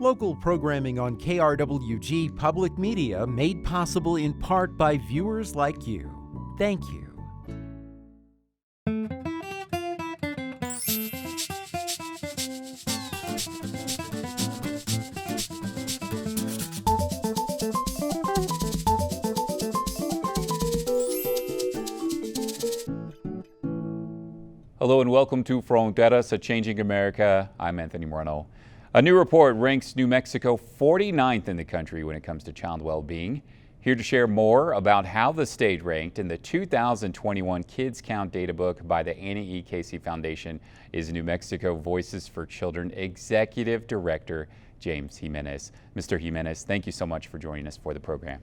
Local programming on KRWG Public Media made possible in part by viewers like you. Thank you. Hello and welcome to Fronteras, a Changing America. I'm Anthony Moreno. A new report ranks New Mexico 49th in the country when it comes to child well-being. Here to share more about how the state ranked in the 2021 Kids Count Data Book by the Annie E. Casey Foundation is New Mexico Voices for Children Executive Director James Jimenez. Mr. Jimenez, thank you so much for joining us for the program.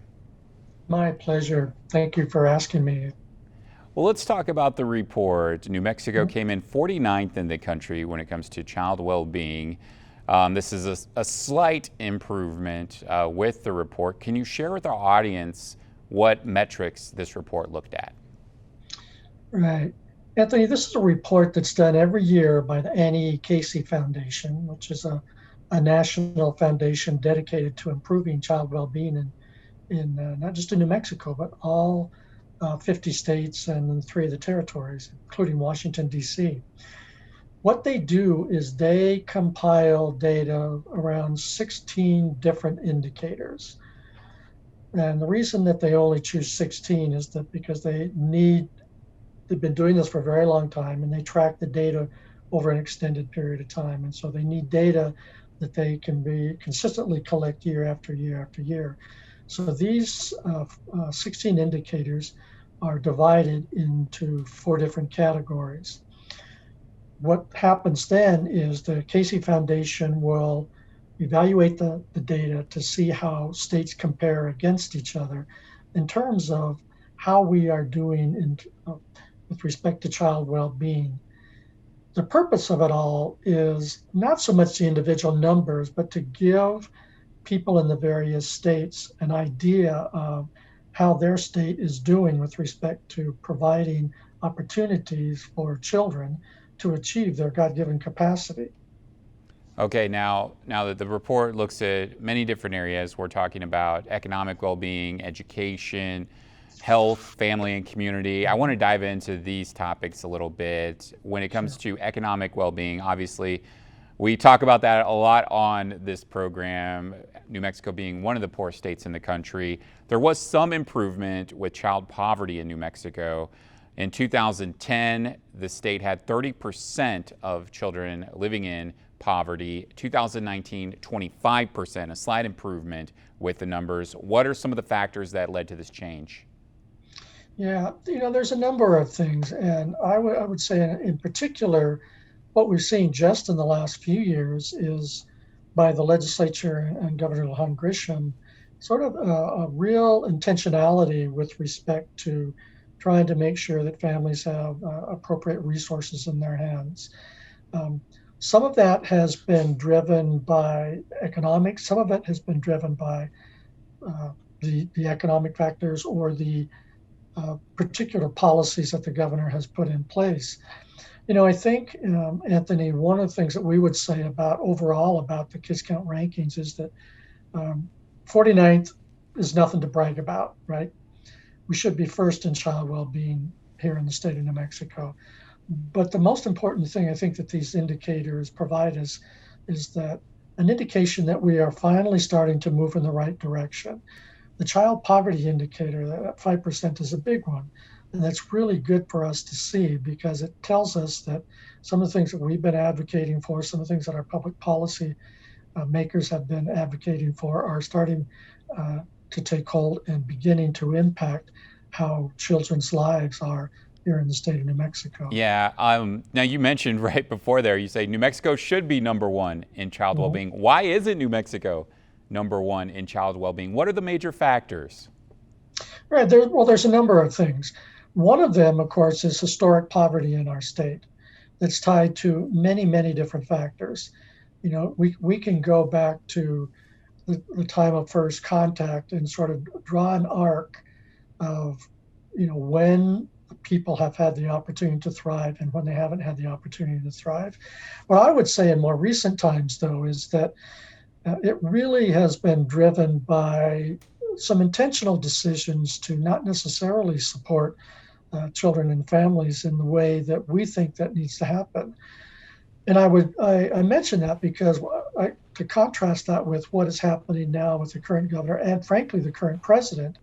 My pleasure. Thank you for asking me. Well, let's talk about the report. New Mexico came in 49th in the country when it comes to child well-being. This is a slight improvement with the report. Can you share with our audience what metrics this report looked at? Right. Anthony, this is a report that's done every year by the Annie E. Casey Foundation, which is a national foundation dedicated to improving child well-being in not just in New Mexico, but all 50 states and 3 of the territories, including Washington, D.C. What they do is they compile data around 16 different indicators. And the reason that they only choose 16 is that because they've been doing this for a very long time and they track the data over an extended period of time. And so they need data that they can be consistently collect year after year after year. So these 16 indicators are divided into 4 different categories. What happens then is the Casey Foundation will evaluate the data to see how states compare against each other in terms of how we are doing with respect to child well-being. The purpose of it all is not so much the individual numbers, but to give people in the various states an idea of how their state is doing with respect to providing opportunities for children to achieve their God-given capacity. Okay, now that the report looks at many different areas, we're talking about economic well-being, education, health, family, and community. I want to dive into these topics a little bit. When it comes to economic well-being, obviously, we talk about that a lot on this program, New Mexico being one of the poorest states in the country. There was some improvement with child poverty in New Mexico. In 2010, the state had 30% of children living in poverty. 2019, 25%, a slight improvement with the numbers. What are some of the factors that led to this change? Yeah, there's a number of things. And I would say in particular, what we've seen just in the last few years is by the legislature and Governor Lehon Grisham, sort of a real intentionality with respect to trying to make sure that families have appropriate resources in their hands. Some of that has been driven by economics. Some of it has been driven by the economic factors or the particular policies that the governor has put in place. I think, Anthony, one of the things that we would say overall about the Kids Count rankings is that 49th is nothing to brag about, right? We should be first in child well-being here in the state of New Mexico. But the most important thing I think that these indicators provide us is that an indication that we are finally starting to move in the right direction. The child poverty indicator, that 5%, is a big one. And that's really good for us to see because it tells us that some of the things that we've been advocating for, some of the things that our public policy makers have been advocating for are starting to take hold and beginning to impact how children's lives are here in the state of New Mexico. Yeah, now you mentioned right before there, you say New Mexico should be number 1 in child well-being. Why isn't New Mexico number 1 in child well-being? What are the major factors? Right, there's a number of things. One of them, of course, is historic poverty in our state that's tied to many, many different factors. We can go back to the time of first contact and sort of draw an arc of, when people have had the opportunity to thrive and when they haven't had the opportunity to thrive. What I would say in more recent times, though, is that it really has been driven by some intentional decisions to not necessarily support children and families in the way that we think that needs to happen. And I mention that because to contrast that with what is happening now with the current governor and frankly the current president,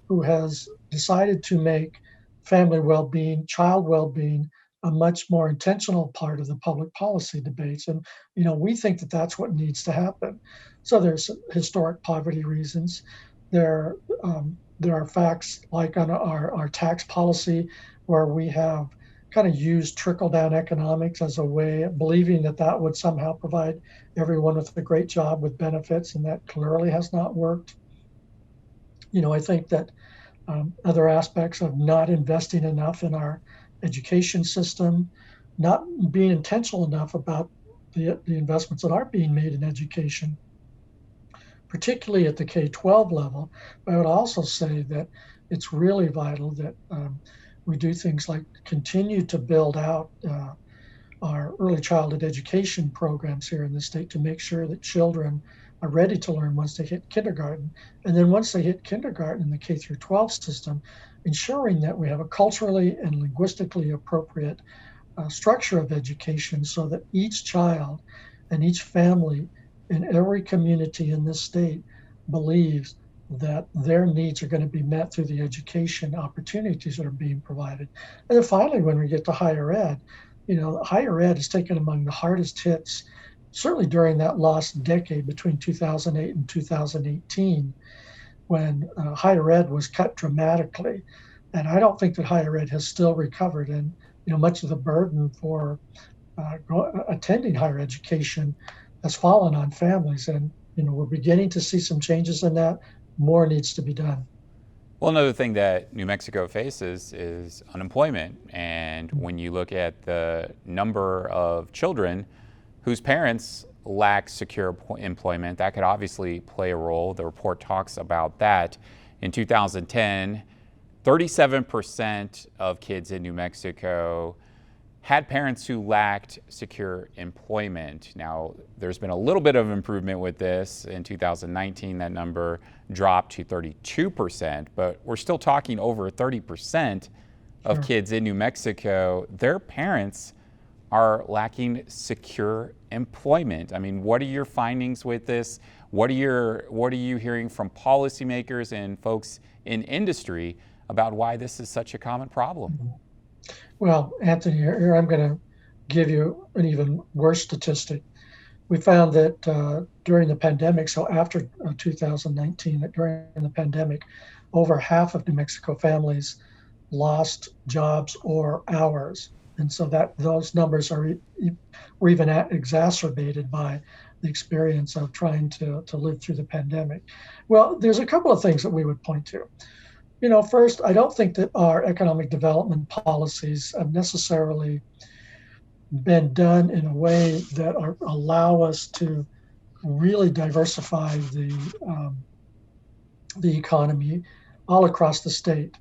who has decided to make family well-being, child well-being, a much more intentional part of the public policy debates. And we think that that's what needs to happen. So there's historic poverty reasons. There there are facts like on our tax policy, where we have kind of used trickle down economics as a way, believing that that would somehow provide everyone with a great job with benefits, and that clearly has not worked. I think that other aspects of not investing enough in our education system, not being intentional enough about the investments that are being made in education, particularly at the K-12 level. But I would also say that it's really vital that we do things like continue to build out our early childhood education programs here in the state to make sure that children are ready to learn once they hit kindergarten. And then once they hit kindergarten in the K through 12 system, ensuring that we have a culturally and linguistically appropriate structure of education so that each child and each family in every community in this state believes that their needs are going to be met through the education opportunities that are being provided. And then finally, when we get to higher ed, higher ed has taken among the hardest hits, certainly during that lost decade between 2008 and 2018, when higher ed was cut dramatically. And I don't think that higher ed has still recovered. And much of the burden for attending higher education has fallen on families. And we're beginning to see some changes in that. More needs to be done. Well, another thing that New Mexico faces is unemployment. And when you look at the number of children whose parents lack secure employment, that could obviously play a role. The report talks about that. In 2010, 37% of kids in New Mexico had parents who lacked secure employment. Now, there's been a little bit of improvement with this. In 2019, that number dropped to 32%, but we're still talking over 30% of kids in New Mexico, their parents are lacking secure employment. I mean, what are your findings with this? What are you hearing from policymakers and folks in industry about why this is such a common problem? Well, Anthony, here I'm going to give you an even worse statistic. We found that during the pandemic, so after 2019, that during the pandemic, over half of New Mexico families lost jobs or hours. And so that those numbers were even exacerbated by the experience of trying to live through the pandemic. Well, there's a couple of things that we would point to. First, I don't think that our economic development policies have necessarily been done in a way that allow us to really diversify the economy all across the state.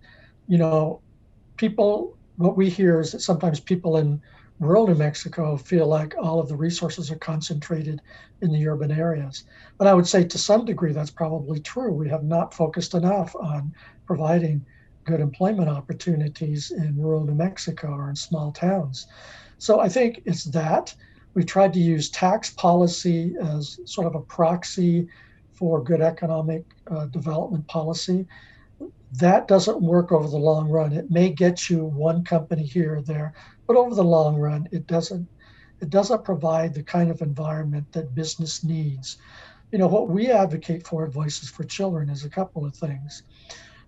What we hear is that sometimes people in rural New Mexico feel like all of the resources are concentrated in the urban areas. But I would say to some degree that's probably true. We have not focused enough on providing good employment opportunities in rural New Mexico or in small towns. So I think it's that. We tried to use tax policy as sort of a proxy for good economic development policy. That doesn't work over the long run. It may get you one company here or there, but over the long run, it doesn't provide the kind of environment that business needs. What we advocate for at Voices for Children is a couple of things.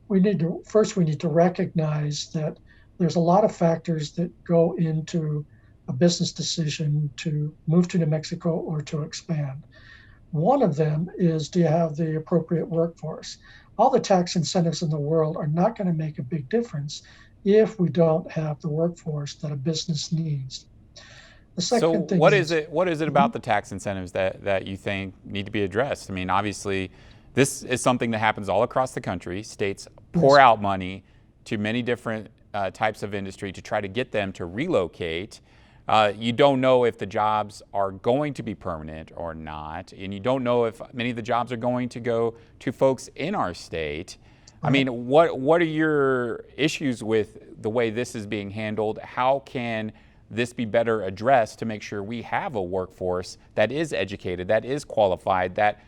We need to recognize that there's a lot of factors that go into a business decision to move to New Mexico or to expand. One of them is, do you have the appropriate workforce? All the tax incentives in the world are not going to make a big difference if we don't have the workforce that a business needs. The second thing what is it about the tax incentives that you think need to be addressed? I mean, obviously, this is something that happens all across the country. States pour out money to many different types of industry to try to get them to relocate. You don't know if the jobs are going to be permanent or not, and you don't know if many of the jobs are going to go to folks in our state. I mean, what are your issues with the way this is being handled? How can this be better addressed to make sure we have a workforce that is educated, that is qualified, that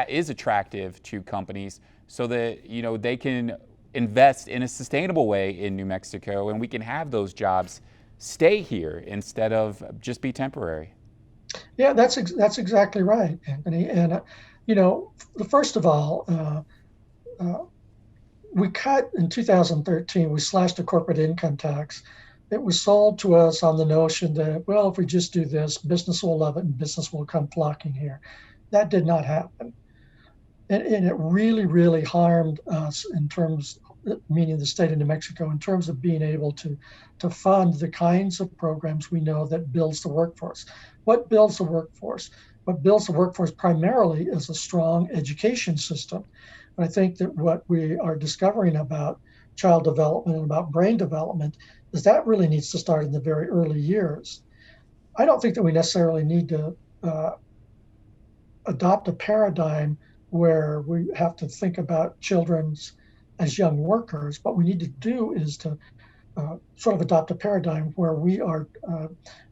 is attractive to companies, so that they can invest in a sustainable way in New Mexico, and we can have those jobs stay here instead of just be temporary? Yeah, that's exactly right, Anthony. And first of all, we cut in 2013. We slashed the corporate income tax. It was sold to us on the notion that, well, if we just do this, business will love it and business will come flocking here. That did not happen. And it really, really harmed us in terms, meaning the state of New Mexico, in terms of being able to fund the kinds of programs we know that builds the workforce. What builds the workforce? What builds the workforce primarily is a strong education system. And I think that what we are discovering about child development and about brain development is that really needs to start in the very early years. I don't think that we necessarily need to adopt a paradigm where we have to think about children as young workers. What we need to do is to sort of adopt a paradigm where we are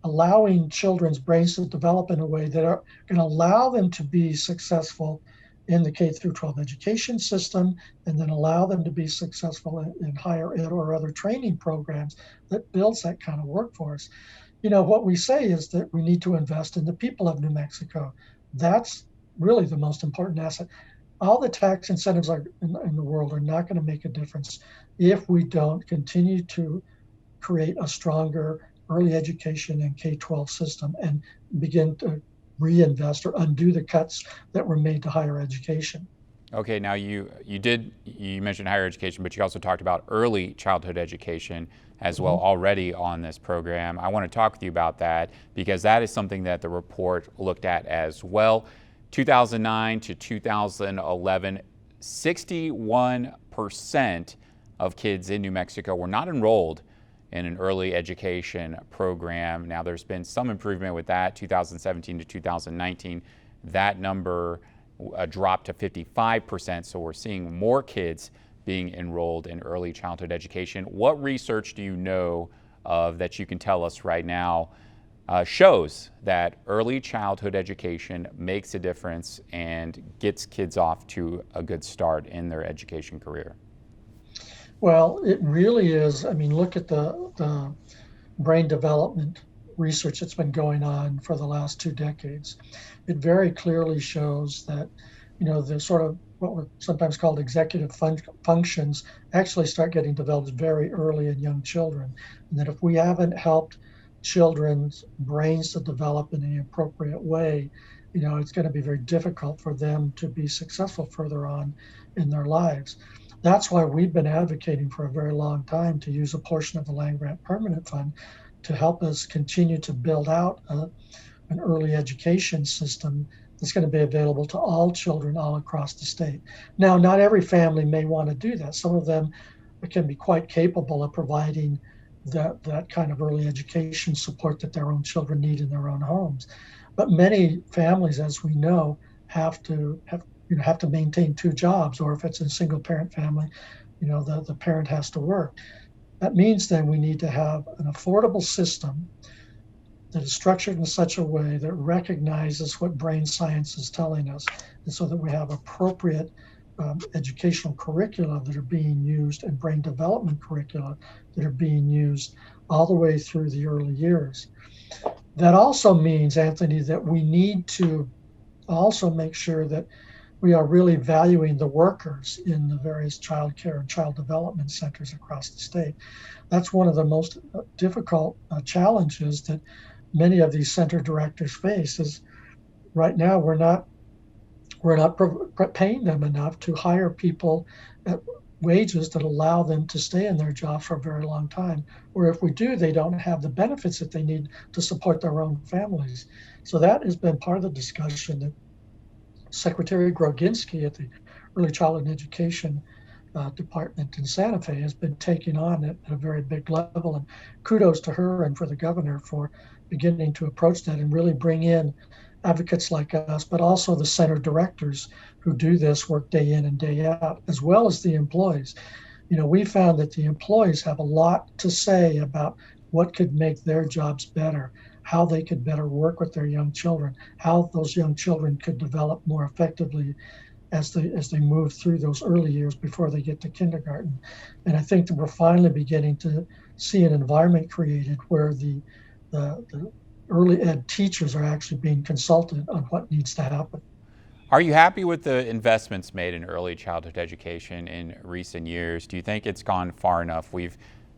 allowing children's brains to develop in a way that are going to allow them to be successful in the K through 12 education system, and then allow them to be successful in higher ed or other training programs that builds that kind of workforce. What we say is that we need to invest in the people of New Mexico. That's really the most important asset. All the tax incentives in the world are not going to make a difference if we don't continue to create a stronger early education and K-12 system and begin to reinvest or undo the cuts that were made to higher education. Okay, now you mentioned higher education, but you also talked about early childhood education as well already on this program. I want to talk with you about that because that is something that the report looked at as well. 2009 to 2011, 61% of kids in New Mexico were not enrolled in an early education program. Now there's been some improvement with that. 2017 to 2019, that number dropped to 55%. So we're seeing more kids being enrolled in early childhood education. What research do you know of that you can tell us right now shows that early childhood education makes a difference and gets kids off to a good start in their education career? Well, it really is. I mean, look at the brain development research that's been going on for the last 2 decades. It very clearly shows that, the sort of what were sometimes called executive functions actually start getting developed very early in young children. And that if we haven't helped children's brains to develop in an appropriate way, it's going to be very difficult for them to be successful further on in their lives. That's why we've been advocating for a very long time to use a portion of the land-grant permanent fund to help us continue to build out an early education system that's going to be available to all children all across the state. Now, not every family may want to do that. Some of them can be quite capable of providing that kind of early education support that their own children need in their own homes. But many families, as we know, have to maintain 2 jobs, or if it's a single parent family, the parent has to work. That means then we need to have an affordable system that is structured in such a way that recognizes what brain science is telling us, and so that we have appropriate educational curricula that are being used and brain development curricula that are being used all the way through the early years. That also means, Anthony, that we need to also make sure that we are really valuing the workers in the various child care and child development centers across the state. That's one of the most difficult challenges that many of these center directors face. Is right now we're not paying them enough to hire people at wages that allow them to stay in their job for a very long time. Or if we do, they don't have the benefits that they need to support their own families. So that has been part of the discussion that Secretary Groginski at the Early Childhood Education department in Santa Fe has been taking on at a very big level. And kudos to her and for the governor for beginning to approach that and really bring in advocates like us, but also the center directors who do this work day in and day out, as well as the employees. We found that the employees have a lot to say about what could make their jobs better, how they could better work with their young children, how those young children could develop more effectively as they move through those early years before they get to kindergarten. And I think that we're finally beginning to see an environment created where the early ed teachers are actually being consulted on what needs to happen. Are you happy with the investments made in early childhood education in recent years? Do you think it's gone far enough? We've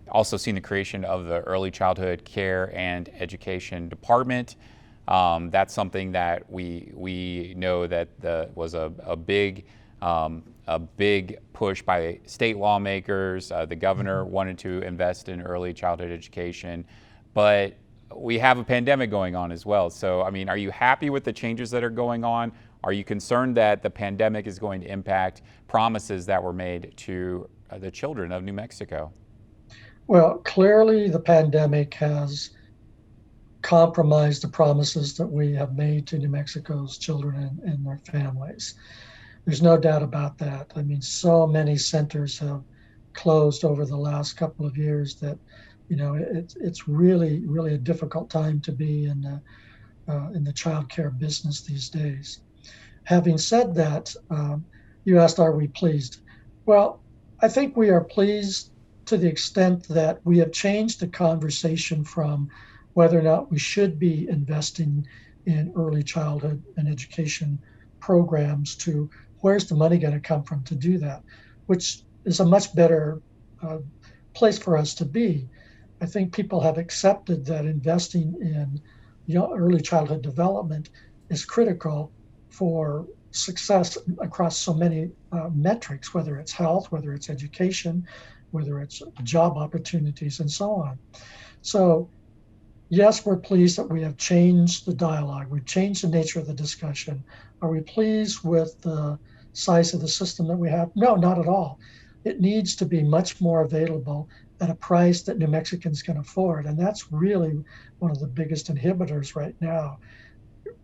also seen the creation of the Early Childhood Care and Education Department. That's something that we know that was a big push by state lawmakers. The governor wanted to invest in early childhood education, but we have a pandemic going on as well. So, I mean, are you happy with the changes that are going on? Are you concerned that the pandemic is going to impact promises that were made to the children of New Mexico? Well, clearly the pandemic has compromised the promises that we have made to New Mexico's children and their families. There's no doubt about that. I mean, so many centers have closed over the last couple of years that, it's really, really a difficult time to be in the child care business these days. Having said that, you asked, are we pleased? Well, I think we are pleased to the extent that we have changed the conversation from whether or not we should be investing in early childhood and education programs to where's the money going to come from to do that, which is a much better place for us to be. I think people have accepted that investing in early childhood development is critical for success across so many metrics, whether it's health, whether it's education, whether it's job opportunities, and so on. So, yes, we're pleased that we have changed the dialogue. We've changed the nature of the discussion. Are we pleased with the size of the system that we have? No, not at all. It needs to be much more available at a price that New Mexicans can afford. And that's really one of the biggest inhibitors right now.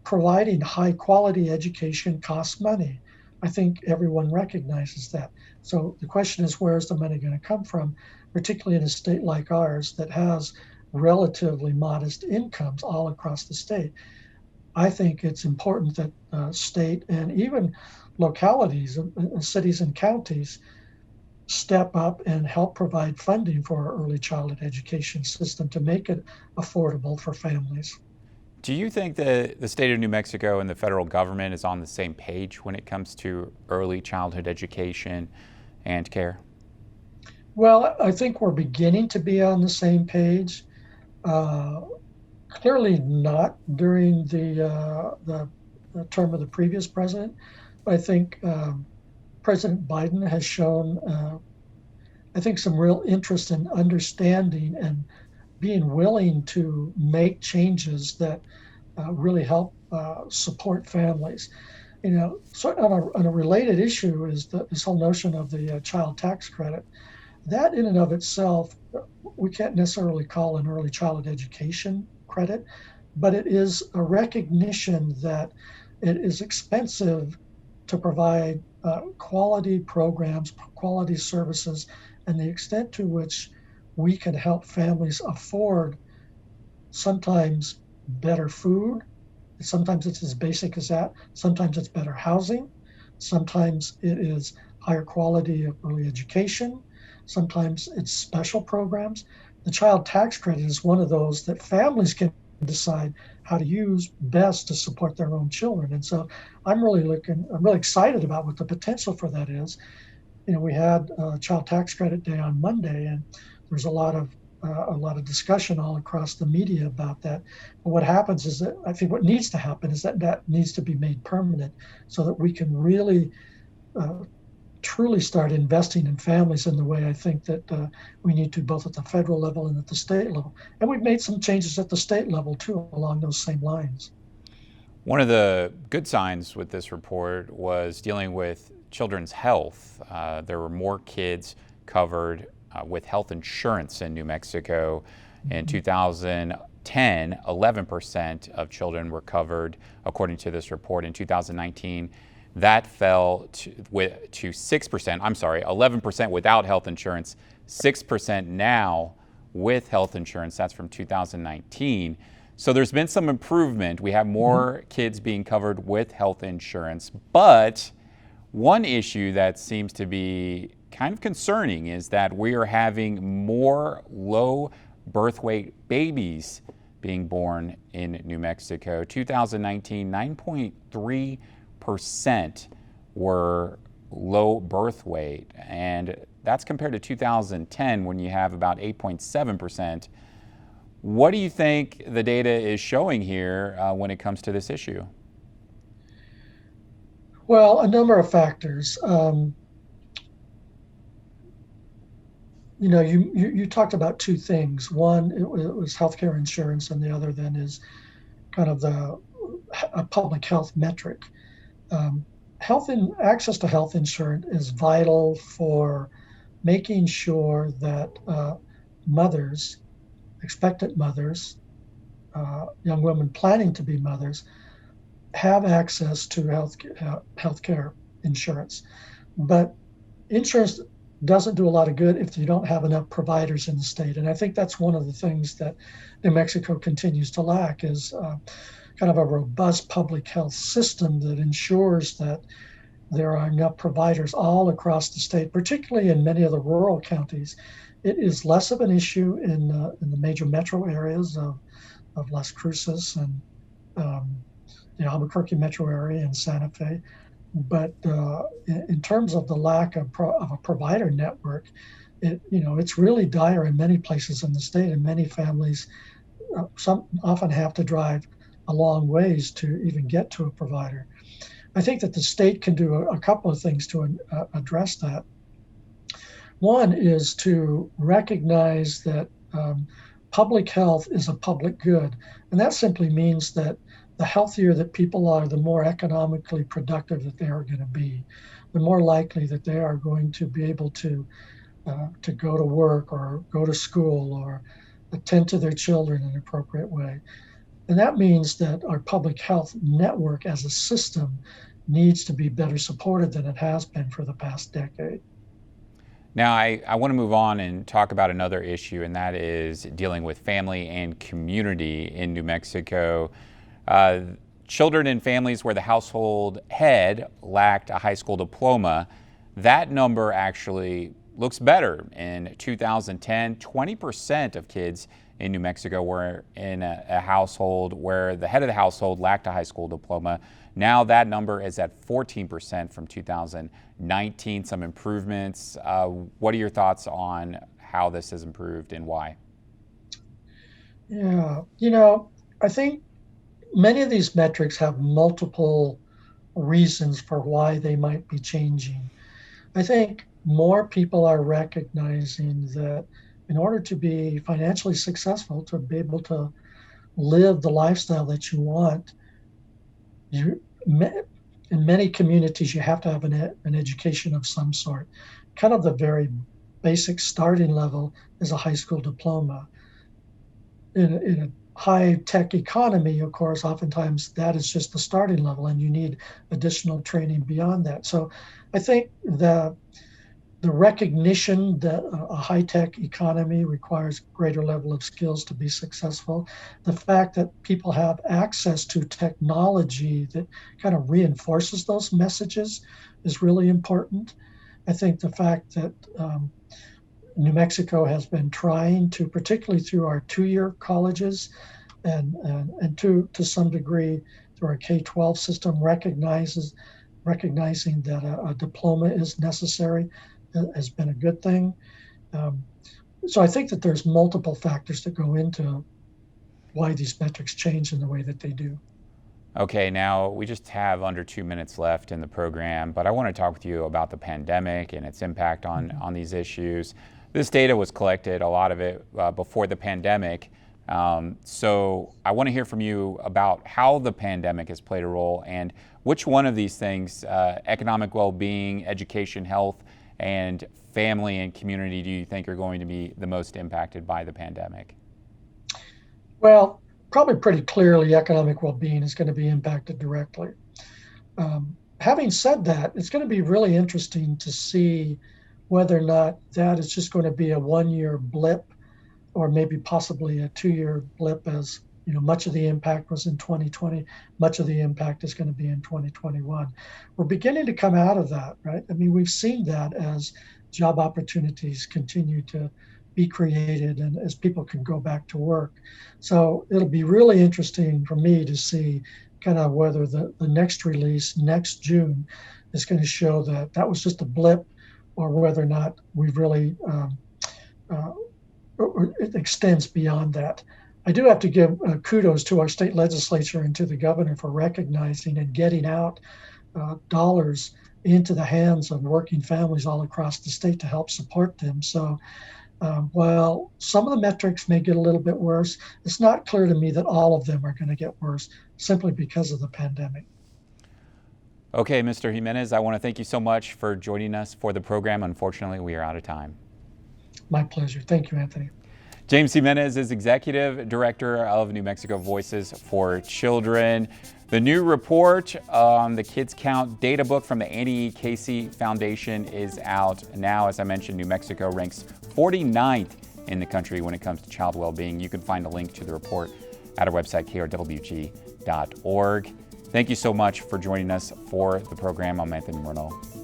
Providing high quality education costs money. I think everyone recognizes that. So the question is, where's the money going to come from, particularly in a state like ours that has relatively modest incomes all across the state? I think it's important that state and even localities, cities and counties step up and help provide funding for our early childhood education system to make it affordable for families. Do you think that the state of New Mexico and the federal government is on the same page when it comes to early childhood education and care? Well, I think we're beginning to be on the same page. Clearly not during the term of the previous president, but I think President Biden has shown, I think, some real interest in understanding and being willing to make changes that really help support families. So on a related issue is this whole notion of the child tax credit. That in and of itself, we can't necessarily call an early childhood education credit, but it is a recognition that it is expensive to provide quality programs, quality services, and the extent to which we can help families afford sometimes better food. Sometimes it's as basic as that. Sometimes it's better housing. Sometimes it is higher quality of early education. Sometimes it's special programs. The child tax credit is one of those that families can decide how to use best to support their own children. And so I'm really excited about what the potential for that is. We had Child Tax Credit Day on Monday, and there's a lot of discussion all across the media about that. But what happens is that I think what needs to happen is that needs to be made permanent so that we can really truly start investing in families in the way I think that we need to, both at the federal level and at the state level. And we've made some changes at the state level too along those same lines. One of the good signs with this report was dealing with children's health. There were more kids covered with health insurance in New Mexico. In 2010, 11% of children were covered, according to this report. In 2019, that fell to 6%. I'm sorry, 11% without health insurance, 6% now with health insurance. That's from 2019. So there's been some improvement. We have more kids being covered with health insurance. But one issue that seems to be kind of concerning is that we are having more low birth weight babies being born in New Mexico. 2019, 9.3% were low birth weight, and that's compared to 2010 when you have about 8.7%. What do you think the data is showing here when it comes to this issue? Well, a number of factors. You talked about two things. One, it was healthcare insurance, and the other then is kind of a public health metric. Access to health insurance is vital for making sure that mothers, expectant mothers, young women planning to be mothers, have access to healthcare insurance. But insurance doesn't do a lot of good if you don't have enough providers in the state. And I think that's one of the things that New Mexico continues to lack is kind of a robust public health system that ensures that there are enough providers all across the state, particularly in many of the rural counties. It is less of an issue in the major metro areas of Las Cruces and the Albuquerque metro area and Santa Fe. But in terms of the lack of a provider network, it's really dire in many places in the state, and many families some often have to drive a long ways to even get to a provider. I think that the state can do a couple of things to address that. One is to recognize that public health is a public good, and that simply means that the healthier that people are, the more economically productive that they are going to be, the more likely that they are going to be able to go to work or go to school or attend to their children in an appropriate way. And that means that our public health network as a system needs to be better supported than it has been for the past decade. Now, I want to move on and talk about another issue, and that is dealing with family and community in New Mexico. Children in families where the household head lacked a high school diploma, that number actually looks better. In 2010, 20% of kids in New Mexico were in a household where the head of the household lacked a high school diploma. Now that number is at 14% from 2019, some improvements. What are your thoughts on how this has improved and why? Yeah, I think many of these metrics have multiple reasons for why they might be changing. I think more people are recognizing that in order to be financially successful, to be able to live the lifestyle that you want, in many communities, you have to have an education of some sort. Kind of the very basic starting level is a high school diploma. In a high-tech economy, of course, oftentimes that is just the starting level, and you need additional training beyond that. So I think the recognition that a high-tech economy requires greater level of skills to be successful, the fact that people have access to technology that kind of reinforces those messages is really important. I think the fact that New Mexico has been trying to, particularly through our two-year colleges and to some degree through our K-12 system, recognizing that a diploma is necessary has been a good thing. So I think that there's multiple factors that go into why these metrics change in the way that they do. Okay, now we just have under 2 minutes left in the program, but I want to talk with you about the pandemic and its impact on these issues. This data was collected, a lot of it before the pandemic. So I want to hear from you about how the pandemic has played a role and which one of these things, economic well-being, education, health, and family and community, do you think are going to be the most impacted by the pandemic? Well, probably pretty clearly, economic well-being is going to be impacted directly. Having said that, it's going to be really interesting to see whether or not that is just going to be a one-year blip, or maybe possibly a two-year blip, as you know, much of the impact was in 2020, much of the impact is going to be in 2021. We're beginning to come out of that, right? I mean, we've seen that as job opportunities continue to be created and as people can go back to work. So it'll be really interesting for me to see kind of whether the next release next June is going to show that that was just a blip, or whether or not we've really or it extends beyond that. I do have to give kudos to our state legislature and to the governor for recognizing and getting out dollars into the hands of working families all across the state to help support them. So while some of the metrics may get a little bit worse, it's not clear to me that all of them are going to get worse simply because of the pandemic. Okay, Mr. Jimenez, I want to thank you so much for joining us for the program. Unfortunately, we are out of time. My pleasure. Thank you, Anthony. James Jimenez is Executive Director of New Mexico Voices for Children. The new report on the Kids Count data book from the Annie Casey Foundation is out now. As I mentioned, New Mexico ranks 49th in the country when it comes to child well-being. You can find a link to the report at our website, krwg.org. Thank you so much for joining us for the program. I'm Anthony Murnau.